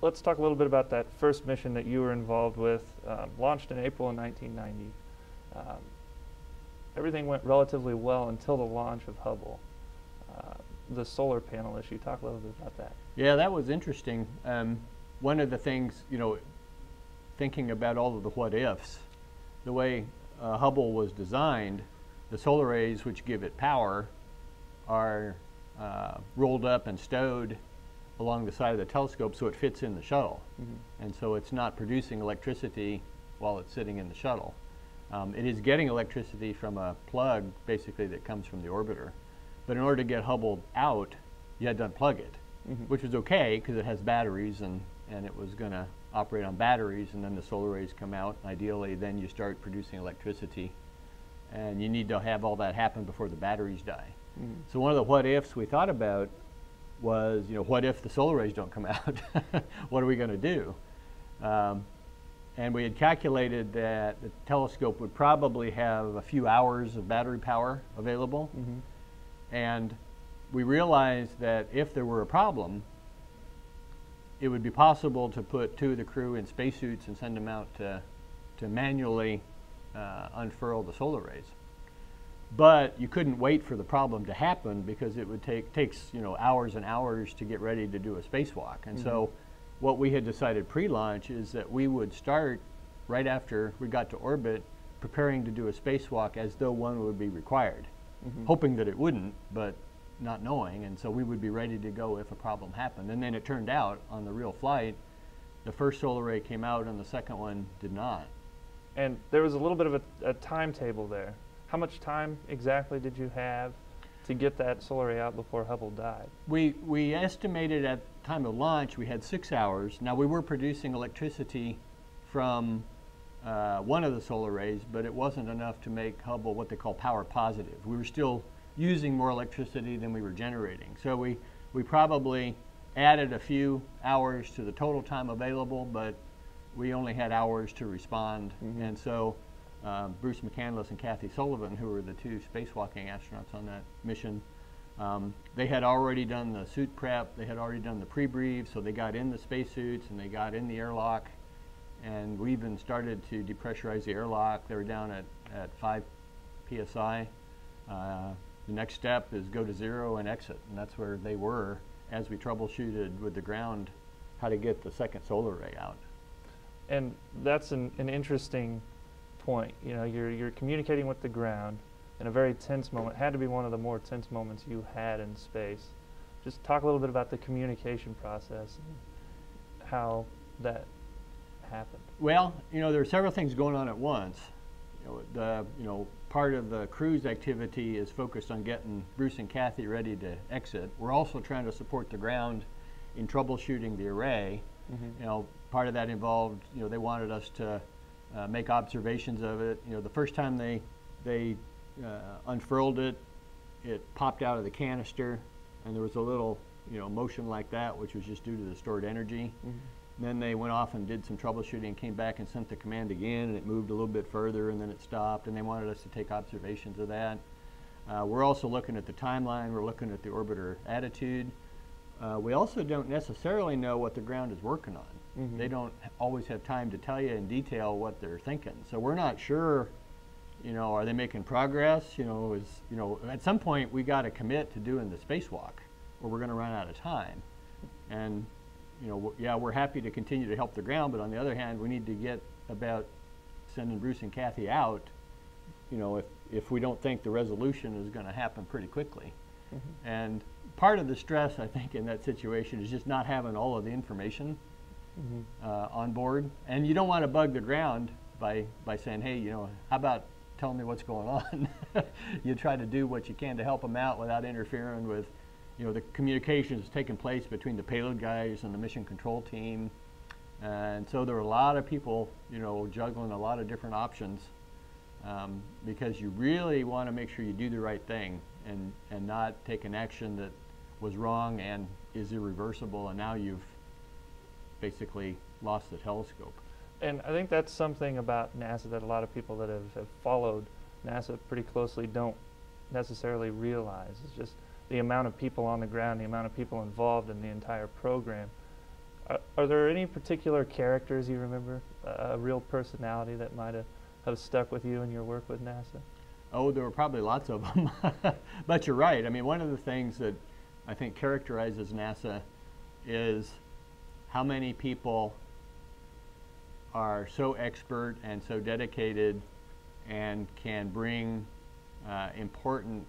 Let's talk a little bit about that first mission that you were involved with, launched in April in 1990. Everything went relatively well until the launch of Hubble. The solar panel issue, talk a little bit about that. Yeah, that was interesting. One of the things, thinking about all of the what ifs, the way Hubble was designed, the solar rays which give it power are rolled up and stowed along the side of the telescope so it fits in the shuttle. And so it's not producing electricity while it's sitting in the shuttle. It is getting electricity from a plug basically that comes from the orbiter. But in order to get Hubble out, you had to unplug it, which was okay because it has batteries and it was going to operate on batteries, and then the solar rays come out. Ideally, then you start producing electricity, and you need to have all that happen before the batteries die. So one of the what ifs we thought about was, what if the solar rays don't come out? What are we going to do? And we had calculated that the telescope would probably have a few hours of battery power available. And we realized that if there were a problem, it would be possible to put 2 of the crew in spacesuits and send them out to manually unfurl the solar rays. But you couldn't wait for the problem to happen because it would takes hours and hours to get ready to do a spacewalk. And so what we had decided pre-launch is that we would start right after we got to orbit preparing to do a spacewalk as though one would be required, hoping that it wouldn't, but not knowing. And so we would be ready to go if a problem happened. And then it turned out on the real flight, the first solar ray came out and the second one did not. And there was a little bit of a timetable there. How much time exactly did you have to get that solar ray out before Hubble died? We estimated at time of launch we had 6 hours. Now we were producing electricity from one of the solar rays, but it wasn't enough to make Hubble what they call power positive. We were still using more electricity than we were generating. So we probably added a few hours to the total time available, but we only had hours to respond. And so Bruce McCandless and Kathy Sullivan, who were the 2 spacewalking astronauts on that mission, they had already done the suit prep, they had already done the pre-brief, so they got in the spacesuits and they got in the airlock, and we even started to depressurize the airlock. They were down at 5 psi. The next step is go to 0 and exit, and that's where they were as we troubleshooted with the ground how to get the second solar ray out. And that's an interesting point. You're communicating with the ground in a very tense moment. It had to be one of the more tense moments you had in space. Just talk a little bit about the communication process and how that happened. Well, there are several things going on at once. Part of the crew's activity is focused on getting Bruce and Kathy ready to exit. We're also trying to support the ground in troubleshooting the array. Part of that involved, they wanted us to make observations of it. The first time they unfurled it, it popped out of the canister, and there was a little motion like that, which was just due to the stored energy. Then they went off and did some troubleshooting and came back and sent the command again, and it moved a little bit further, and then it stopped, and they wanted us to take observations of that. We're also looking at the timeline. We're looking at the orbiter attitude. We also don't necessarily know what the ground is working on. They don't always have time to tell you in detail what they're thinking. So we're not sure, are they making progress? At some point we got to commit to doing the spacewalk or we're going to run out of time. And yeah, we're happy to continue to help the ground, but on the other hand, we need to get about sending Bruce and Kathy out, if we don't think the resolution is going to happen pretty quickly. And part of the stress, I think, in that situation is just not having all of the information on board. And you don't want to bug the ground by saying, hey, how about telling me what's going on? You try to do what you can to help them out without interfering with the communications taking place between the payload guys and the mission control team. And so there were a lot of people, juggling a lot of different options because you really want to make sure you do the right thing and not take an action that was wrong and is irreversible, and now you've basically lost the telescope. And I think that's something about NASA that a lot of people that have followed NASA pretty closely don't necessarily realize. It's just the amount of people on the ground, the amount of people involved in the entire program. Are there any particular characters you remember, a real personality that might have stuck with you in your work with NASA? Oh, there were probably lots of them. But you're right. I mean, one of the things that I think characterizes NASA is how many people are so expert and so dedicated and can bring important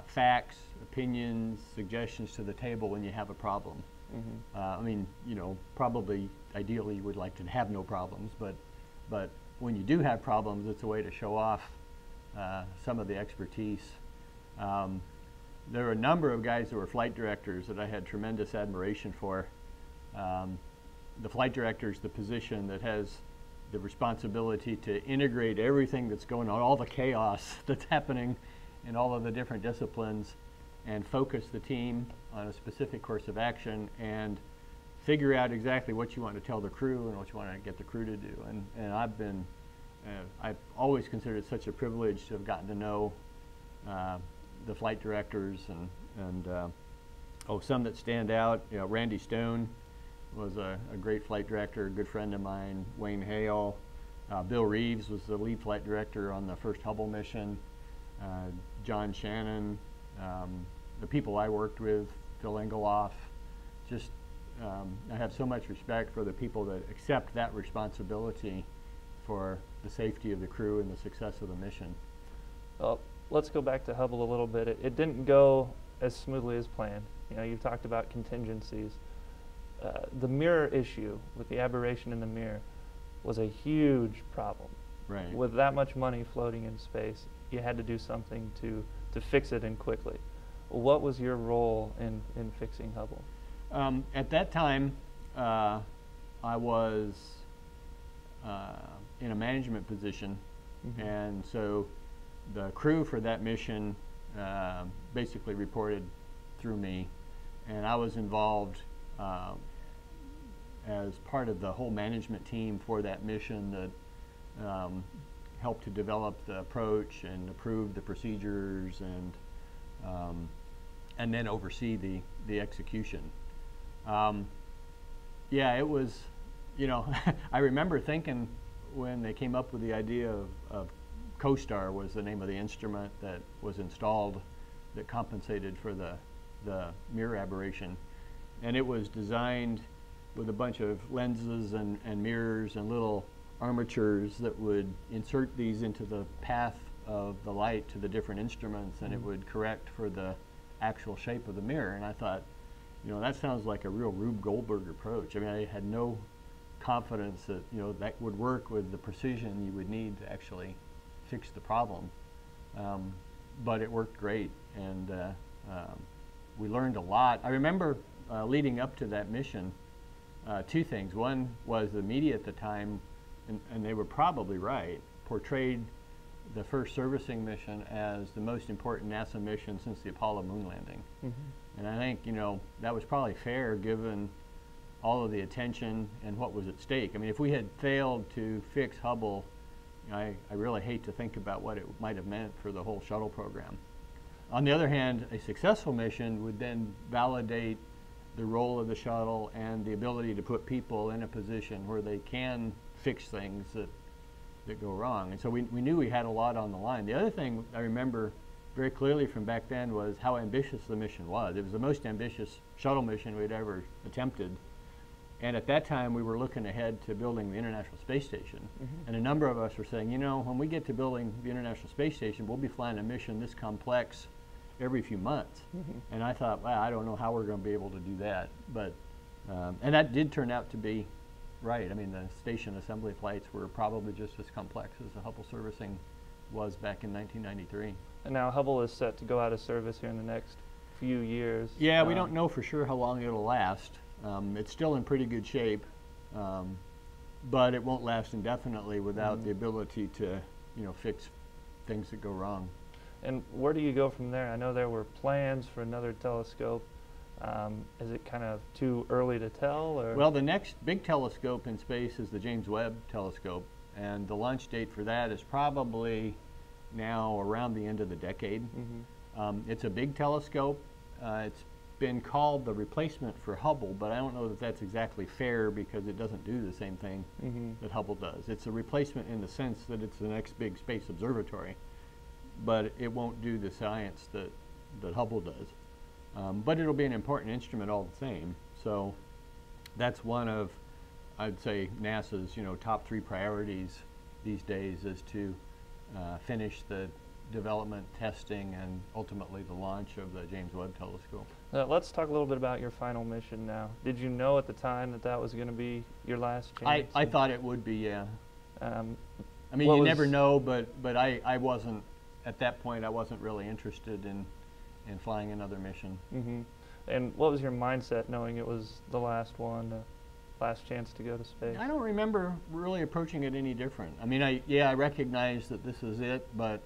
facts, opinions, suggestions to the table when you have a problem. Mm-hmm. I mean, you know, probably ideally you would like to have no problems, but when you do have problems, it's a way to show off some of the expertise. There were a number of guys that were flight directors that I had tremendous admiration for. The flight director is the position that has the responsibility to integrate everything that's going on, all the chaos that's happening in all of the different disciplines, and focus the team on a specific course of action and figure out exactly what you want to tell the crew and what you want to get the crew to do. And I've always considered it such a privilege to have gotten to know the flight directors and some that stand out. You know, Randy Stone was a great flight director, a good friend of mine. Wayne Hale, Bill Reeves was the lead flight director on the first Hubble mission. John Shannon, the people I worked with, Phil Engeloff. Just I have so much respect for the people that accept that responsibility for the safety of the crew and the success of the mission. Well, let's go back to Hubble a little bit. It didn't go as smoothly as planned. You know, you've talked about contingencies. The mirror issue with the aberration in the mirror was a huge problem. Right. With that much money floating in space, you had to do something to fix it, and quickly. What was your role in fixing Hubble? At that time, I was in a management position, mm-hmm. and so the crew for that mission basically reported through me, and I was involved as part of the whole management team for that mission that helped to develop the approach and approve the procedures and then oversee the execution. Yeah, it was, you know, I remember thinking when they came up with the idea of CoStar was the name of the instrument that was installed that compensated for the mirror aberration. And it was designed with a bunch of lenses and mirrors and little armatures that would insert these into the path of the light to the different instruments, and it would correct for the actual shape of the mirror. And I thought, you know, that sounds like a real Rube Goldberg approach. I mean, I had no confidence that, you know, that would work with the precision you would need to actually fix the problem. But it worked great, and we learned a lot. I remember leading up to that mission, two things. One was the media at the time, and they were probably right, portrayed the first servicing mission as the most important NASA mission since the Apollo moon landing. Mm-hmm. And I think, you know, that was probably fair given all of the attention and what was at stake. I mean, if we had failed to fix Hubble, you know, I really hate to think about what it might have meant for the whole shuttle program. On the other hand, a successful mission would then validate the role of the shuttle and the ability to put people in a position where they can fix things that go wrong. And so we knew we had a lot on the line. The other thing I remember very clearly from back then was how ambitious the mission was. It was the most ambitious shuttle mission we'd ever attempted. And at that time, we were looking ahead to building the International Space Station. Mm-hmm. And a number of us were saying, you know, when we get to building the International Space Station, we'll be flying a mission this complex every few months. Mm-hmm. And I thought, wow, I don't know how we're going to be able to do that. But, and that did turn out to be right. I mean, the station assembly flights were probably just as complex as the Hubble servicing was back in 1993. And now Hubble is set to go out of service here in the next few years. Yeah, we don't know for sure how long it'll last. It's still in pretty good shape, but it won't last indefinitely without the ability to, you know, fix things that go wrong. And where do you go from there? I know there were plans for another telescope. Is it kind of too early to tell? Or? Well, the next big telescope in space is the James Webb telescope, and the launch date for that is probably now around the end of the decade. Mm-hmm. It's a big telescope. It's been called the replacement for Hubble, but I don't know that that's exactly fair because it doesn't do the same thing that Hubble does. It's a replacement in the sense that it's the next big space observatory, but it won't do the science that Hubble does. But it'll be an important instrument all the same. So that's one of, I'd say, NASA's top 3 priorities these days, is to finish the development, testing, and ultimately the launch of the James Webb Telescope. Let's talk a little bit about your final mission now. Did you know at the time that that was going to be your last chance? I thought it would be, yeah. I mean, you never know, but I wasn't, at that point, I wasn't really interested in flying another mission. And what was your mindset knowing it was the last one, last chance to go to space? I don't remember really approaching it any different. I mean, I recognized that this is it, but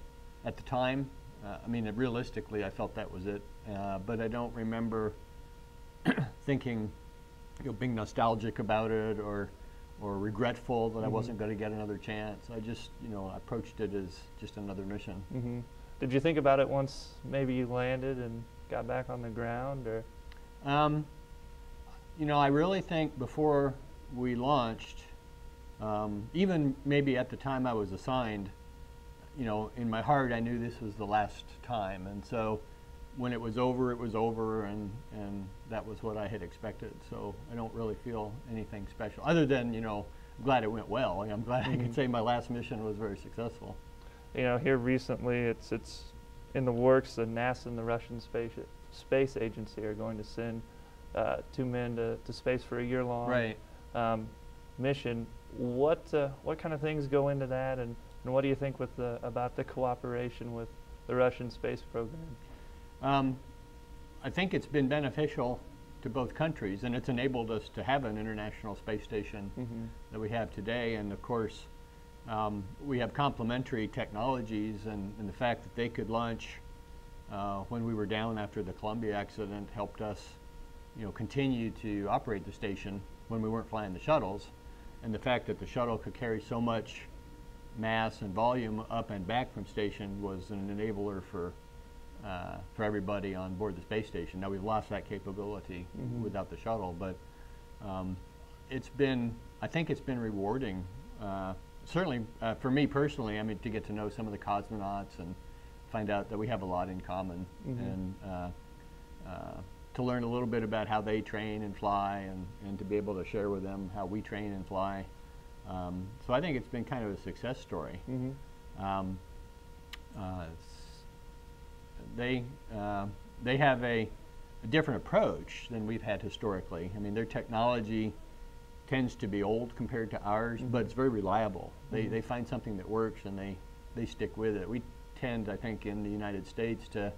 at the time, I mean, realistically, I felt that was it. But I don't remember thinking, being nostalgic about it or regretful that I wasn't going to get another chance. I just, approached it as just another mission. Did you think about it once maybe you landed and got back on the ground, or? I really think before we launched, even maybe at the time I was assigned, in my heart I knew this was the last time, and so when it was over, and that was what I had expected. So I don't really feel anything special, other than, I'm glad it went well. I'm glad I can say my last mission was very successful. Here recently, it's in the works. The NASA and the Russian space agency are going to send 2 men to space for a year-long mission. What kind of things go into that, and what do you think about the cooperation with the Russian space program? I think it's been beneficial to both countries, and it's enabled us to have an international space station that we have today. And of course, we have complementary technologies, and the fact that they could launch when we were down after the Columbia accident helped us, continue to operate the station when we weren't flying the shuttles. And the fact that the shuttle could carry so much mass and volume up and back from station was an enabler for everybody on board the space station. Now we've lost that capability without the shuttle, but I think it's been rewarding. Certainly for me personally, I mean, to get to know some of the cosmonauts and find out that we have a lot in common, and to learn a little bit about how they train and fly, and to be able to share with them how we train and fly. So I think it's been kind of a success story. They have a different approach than we've had historically. I mean, their technology tends to be old compared to ours, but it's very reliable. They find something that works, and they stick with it. We tend, I think, in the United States to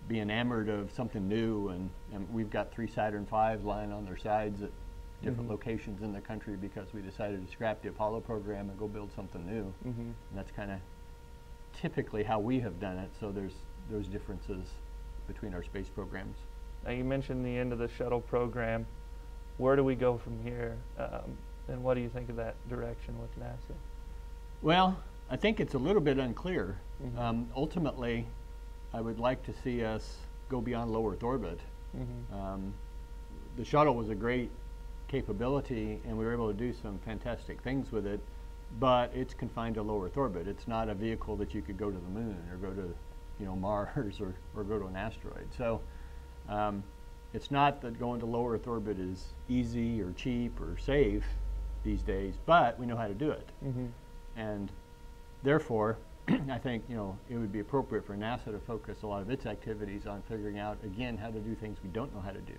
be enamored of something new, and we've got 3 Saturn V's lying on their sides at different locations in the country because we decided to scrap the Apollo program and go build something new. And that's kind of typically how we have done it. So there's those differences between our space programs. Now, you mentioned the end of the shuttle program. Where do we go from here, and what do you think of that direction with NASA? Well, I think it's a little bit unclear. Ultimately, I would like to see us go beyond low Earth orbit. The shuttle was a great capability, and we were able to do some fantastic things with it, but it's confined to low Earth orbit. It's not a vehicle that you could go to the moon or go to Mars or go to an asteroid. So it's not that going to low Earth orbit is easy or cheap or safe these days, but we know how to do it. And therefore, I think it would be appropriate for NASA to focus a lot of its activities on figuring out, again, how to do things we don't know how to do.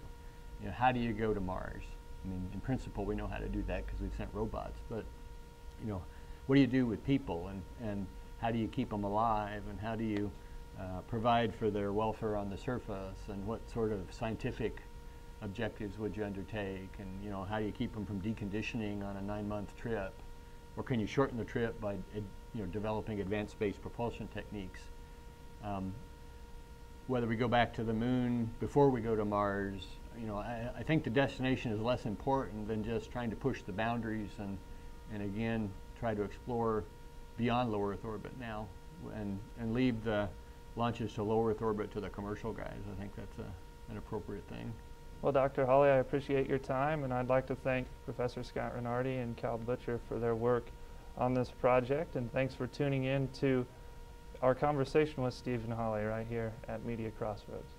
How do you go to Mars? I mean, in principle, we know how to do that because we've sent robots, but what do you do with people, and how do you keep them alive, and how do you provide for their welfare on the surface, and what sort of scientific objectives would you undertake, and how do you keep them from deconditioning on a 9-month trip, or can you shorten the trip by developing advanced space propulsion techniques? Whether we go back to the moon before we go to Mars, I think the destination is less important than just trying to push the boundaries and again try to explore beyond low Earth orbit now, and leave the launches to low Earth orbit to the commercial guys. I think an appropriate thing. Well, Dr. Hawley, I appreciate your time, and I'd like to thank Professor Scott Renardi and Cal Butcher for their work on this project, and thanks for tuning in to our conversation with Steven Hawley right here at Media Crossroads.